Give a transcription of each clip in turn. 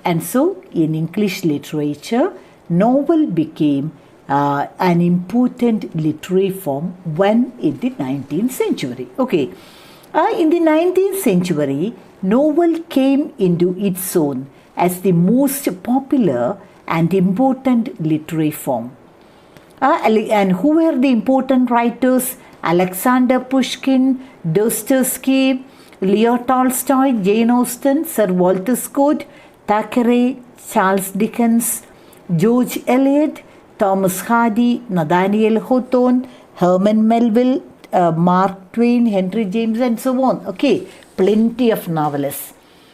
And so in English literature, novel became an important literary form when in the 19th century. Okay, in the 19th century, novel came into its own as the most popular and important literary form. And who were the important writers? Alexander Pushkin, Dostoevsky, Leo Tolstoy, Jane Austen, Sir Walter Scott, Thackeray, Charles Dickens, George Eliot, Thomas Hardy, Nathaniel Hawthorne, Herman Melville, Mark Twain, Henry James, and so on. Okay, plenty of novelists.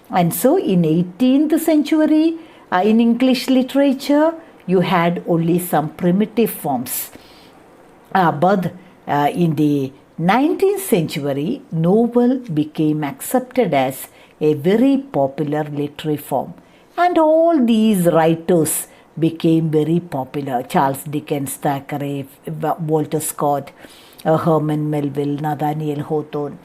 And so in 18th century, in English literature, you had only some primitive forms. But in the 19th century, novel became accepted as a very popular literary form. And all these writers became very popular. Charles Dickens, Thackeray, Walter Scott, Herman Melville, Nathaniel Hawthorne.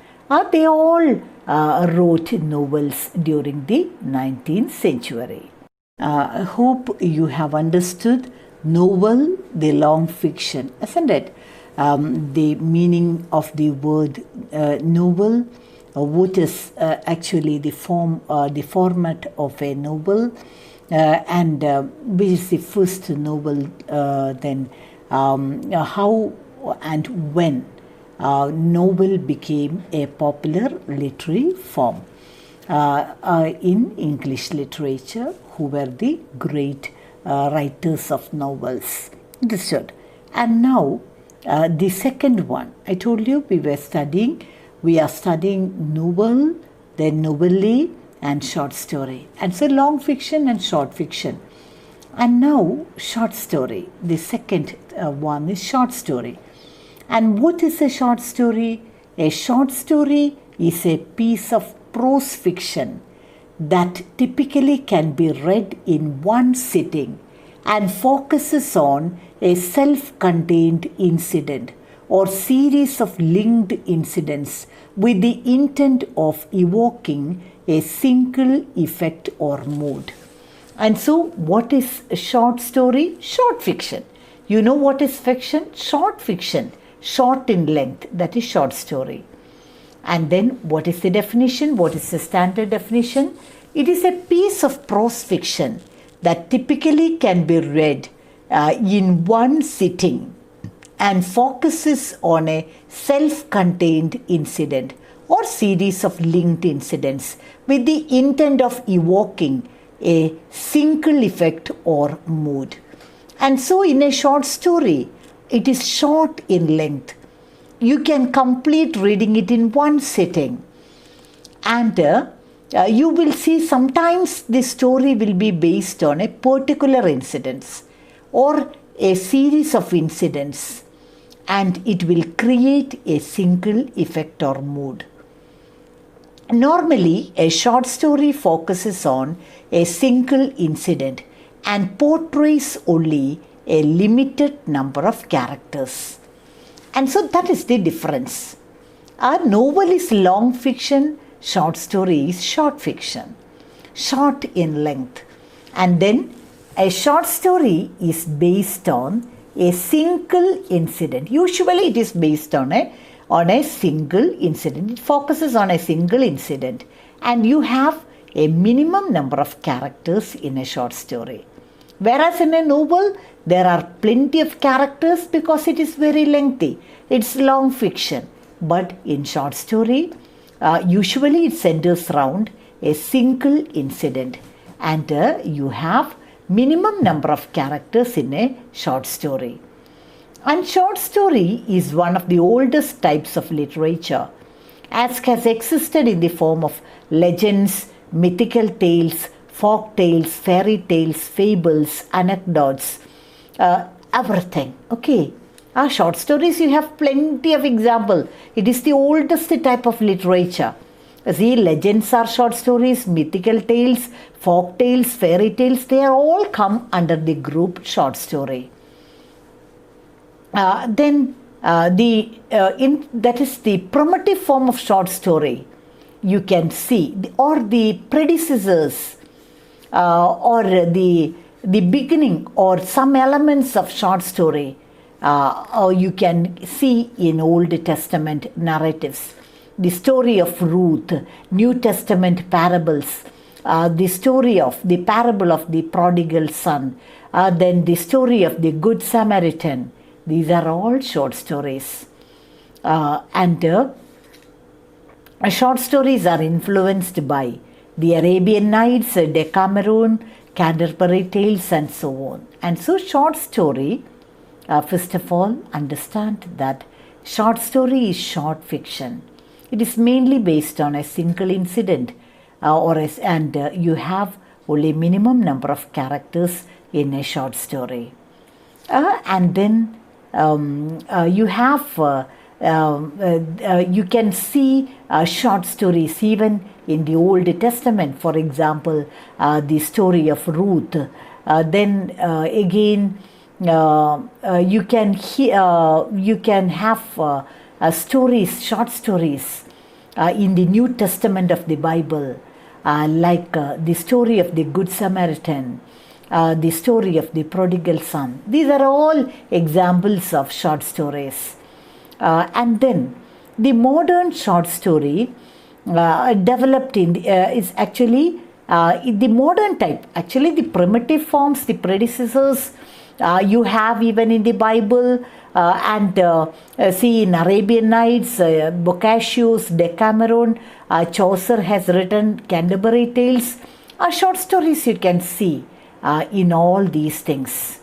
They all wrote novels during the 19th century. I hope you have understood novel, the long fiction, isn't it? The meaning of the word novel, what is actually the format of a novel, and which is the first novel, then how and when novel became a popular literary form in English literature, who were the great writers of novels. Understood? And now the second one, I told you we are studying novel, then novelle and short story. And so long fiction and short fiction. And now short story. The second one is short story. And what is a short story? A short story is a piece of prose fiction that typically can be read in one sitting and focuses on a self-contained incident or series of linked incidents with the intent of evoking a single effect or mood. And so what is a short story? Short fiction. You know what is fiction? Short fiction. Short in length, that is short story. And then what is the definition? What is the standard definition? It is a piece of prose fiction that typically can be read in one sitting and focuses on a self-contained incident or series of linked incidents with the intent of evoking a single effect or mood. And so in a short story, it is short in length. You can complete reading it in one sitting. And you will see sometimes the story will be based on a particular incident or a series of incidents, and it will create a single effect or mood. Normally, a short story focuses on a single incident and portrays only a limited number of characters. And so that is the difference. A novel is long fiction, short story is short fiction, short in length. And then a short story is based on a single incident. Usually it is based on a single incident. It focuses on a single incident, and you have a minimum number of characters in a short story. Whereas in a novel, there are plenty of characters because it is very lengthy. It's long fiction. But in short story, usually it centers around a single incident, and you have minimum number of characters in a short story. And short story is one of the oldest types of literature, as has existed in the form of legends, mythical tales, folk tales, fairy tales, fables, anecdotes, everything. Okay. Short stories, you have plenty of examples. It is the oldest type of literature. See, legends are short stories, mythical tales, folk tales, fairy tales, they are all come under the group short story. That is the primitive form of short story. You can see, or the predecessors or the beginning or some elements of short story you can see in Old Testament narratives. The story of Ruth, New Testament parables, the story of the parable of the prodigal son, then the story of the Good Samaritan. These are all short stories. Short stories are influenced by the Arabian Nights, Decameron, Canterbury Tales, and so on. And so short story, first of all, understand that short story is short fiction. It is mainly based on a single incident you have only minimum number of characters in a short story. And then you have you can see short stories even in the Old Testament. For example, the story of Ruth. Then again, you can have stories, short stories in the New Testament of the Bible, like the story of the Good Samaritan, the story of the prodigal son. These are all examples of short stories. And then the modern short story developed in is actually the modern type. Actually, the primitive forms, the predecessors you have even in the Bible, and see in Arabian Nights, Boccaccio's Decameron, Chaucer has written Canterbury Tales. Short stories you can see in all these things.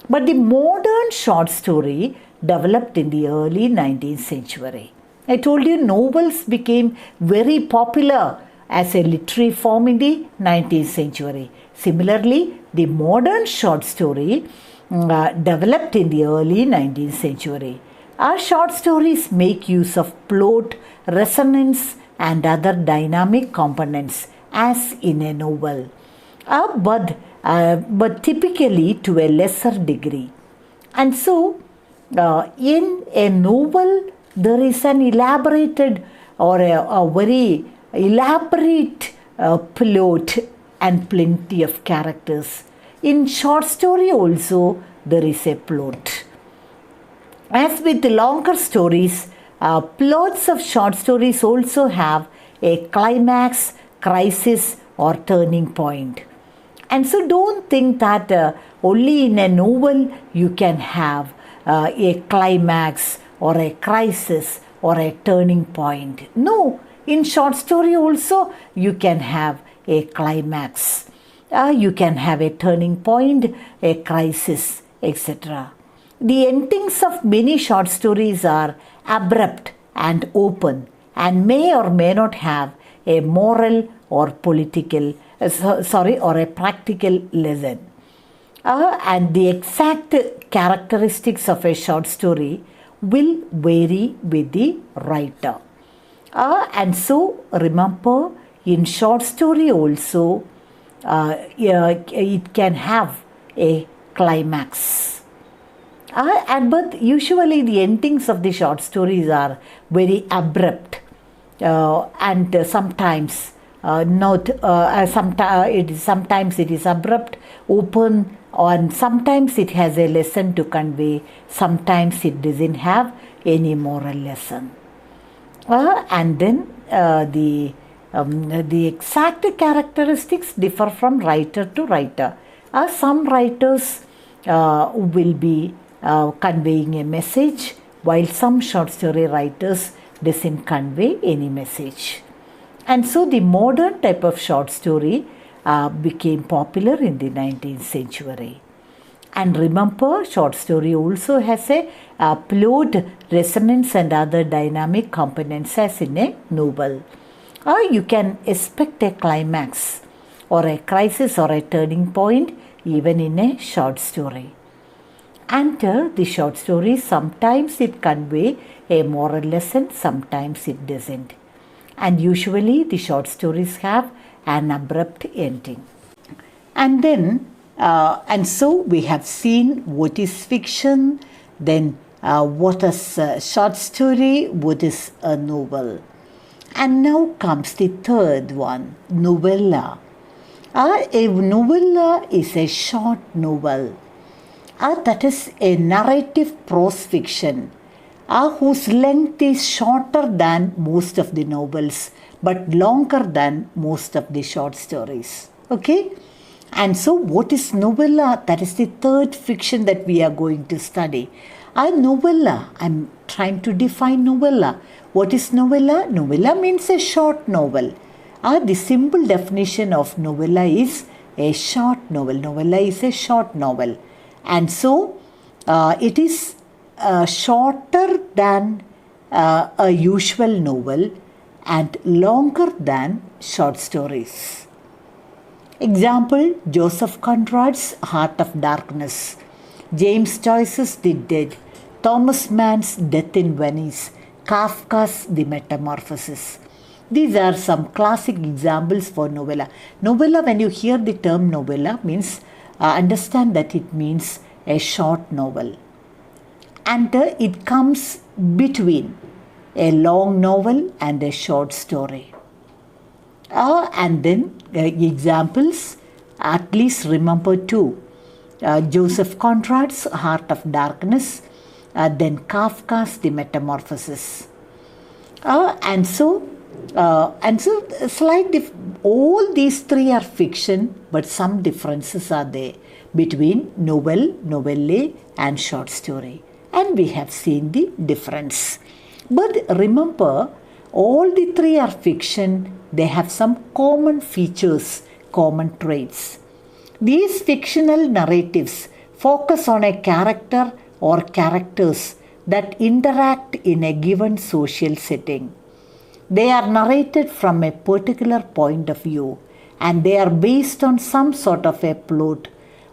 But the modern short story developed in the early 19th century. I told you novels became very popular as a literary form in the 19th century. Similarly, the modern short story developed in the early 19th century. Our short stories make use of plot, resonance, and other dynamic components as in a novel, but typically to a lesser degree. And so, in a novel, there is an elaborated or a very elaborate plot and plenty of characters. In short story also, there is a plot. As with longer stories, plots of short stories also have a climax, crisis, or turning point. And so don't think that only in a novel you can have a climax or a crisis or a turning point. No, in short story also you can have a climax. You can have a turning point, a crisis, etc. The endings of many short stories are abrupt and open and may or may not have a moral or political, or a practical lesson. And the exact characteristics of a short story will vary with the writer. And so remember, in short story also, it can have a climax. But usually the endings of the short stories are very abrupt and sometimes sometimes it is abrupt, open, and sometimes it has a lesson to convey, sometimes it doesn't have any moral lesson. And then the exact characteristics differ from writer to writer. Some writers will be conveying a message, while some short story writers doesn't convey any message. And so the modern type of short story became popular in the 19th century. And remember, short story also has a plot, resonance, and other dynamic components as in a novel. You can expect a climax or a crisis or a turning point even in a short story. And the short story, sometimes it convey a moral lesson, sometimes it doesn't. And usually the short stories have an abrupt ending. And then, and so we have seen what is fiction, then what is a short story, what is a novel. And now comes the third one, novella. A novella is a short novel. That is a narrative prose fiction whose length is shorter than most of the novels but longer than most of the short stories. Okay? And so, what is novella? That is the third fiction that we are going to study. A novella, I'm trying to define novella. What is novella? Novella means a short novel. The simple definition of novella is a short novel. Novella is a short novel. And so, it is shorter than a usual novel and longer than short stories. Example, Joseph Conrad's Heart of Darkness, James Joyce's The Dead, Thomas Mann's Death in Venice, Kafka's The Metamorphosis. These are some classic examples for novella. Novella, when you hear the term novella, means understand that it means a short novel. And it comes between a long novel and a short story. And then examples, at least remember two. Joseph Conrad's Heart of Darkness, then Kafka's The Metamorphosis. And so all these three are fiction, but some differences are there between novel, novelle and short story. And we have seen the difference. But remember, all the three are fiction. They have some common features, common traits. These fictional narratives focus on a character or characters that interact in a given social setting. They are narrated from a particular point of view, and they are based on some sort of a plot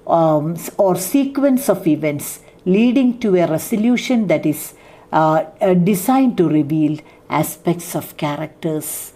or sequence of events leading to a resolution that is designed to reveal aspects of characters.